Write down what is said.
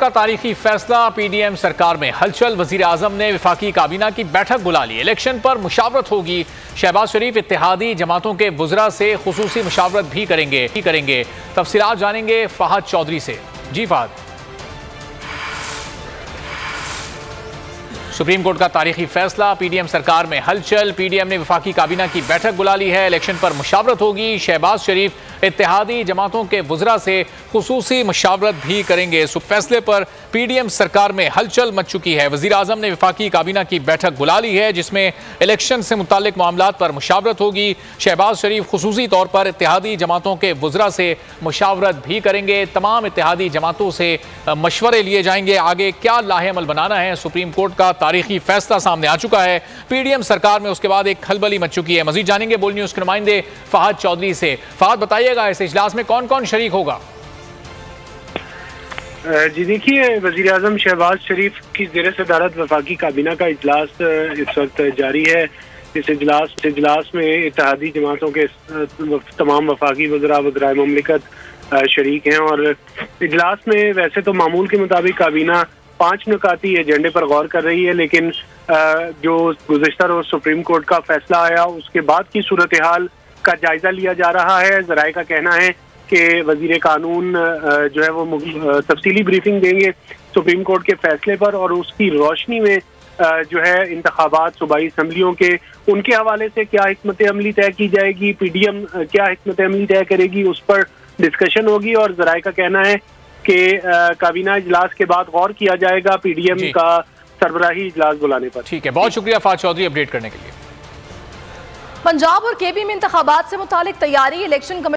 का तारीखी फैसला, पीडीएम सरकार में हलचल। वजीर आजम ने वफाकी काबीना की बैठक बुला ली। इलेक्शन पर मुशावरत होगी। शहबाज शरीफ इत्तेहादी जमातों के वुज़रा से खुसूसी मुशावरत भी करेंगे। तफसीलात जानेंगे फहद चौधरी से। जी फहद। सुप्रीम कोर्ट का तारीखी फैसला, पीडीएम सरकार में हलचल। पीडीएम ने वफाकी काबीना की बैठक बुला ली है। इलेक्शन पर मुशावरत होगी। शहबाज शरीफ इत्तेहादी जमातों के वुज़रा से खुसूसी मुशावरत भी करेंगे। इस फैसले पर पीडीएम सरकार में हलचल मच चुकी है। वज़ीर आज़म ने वफाकी काबीना की बैठक बुला ली है, जिसमें इलेक्शन से मुताल्लिक मामलात पर मुशावरत होगी। शहबाज शरीफ खुसूसी तौर पर इत्तेहादी जमातों के वुज़रा से मुशावरत भी करेंगे। तमाम इत्तेहादी जमातों से मशवरे लिए जाएंगे। आगे क्या लाहे अमल बनाना है, सुप्रीम कोर्ट का तारीखी फैसला सामने आ चुका है। पीडीएम सरकार में उसके बाद एक खलबली मच चुकी है। मजीद जानेंगे बोल न्यूज़ के नुमाइंदे फहद चौधरी से। फहद, बताइएगा इस इजलास में कौन कौन शरीक होगा? जी देखिए, वज़ीर आज़म शहबाज शरीफ की ज़ेर सदारत वफाकी काबीना का इजलास इस वक्त जारी है। इस इजलास में इत्तेहादी जमातों के तमाम वफाकी वज़रा वज़राए मुमलिकत शरीक हैं। और इजलास में वैसे तो मामूल के मुताबिक काबीना 5 नुकाती एजेंडे पर गौर कर रही है, लेकिन जो गुज़िश्ता रोज़ सुप्रीम कोर्ट का फैसला आया उसके बाद की सूरत हाल का जायजा लिया जा रहा है। ज़राए का कहना है कि वज़ीर कानून जो है वो तफसीली ब्रीफिंग देंगे सुप्रीम कोर्ट के फैसले पर, और उसकी रोशनी में जो है इंतखाबात सूबाई असम्बलियों के उनके हवाले से क्या हिकमत अमली तय की जाएगी, पीडीएम क्या हिकमत अमली तय करेगी, उस पर डिस्कशन होगी। और ज़राए का कहना है कि काबीना इजलास के बाद गौर किया जाएगा पीडीएम का सरबराही इजलास बुलाने पर। ठीक है, बहुत शुक्रिया फहद चौधरी अपडेट करने के लिए। पंजाब और केबी में इंतखाबात से मुतालिक तैयारी, इलेक्शन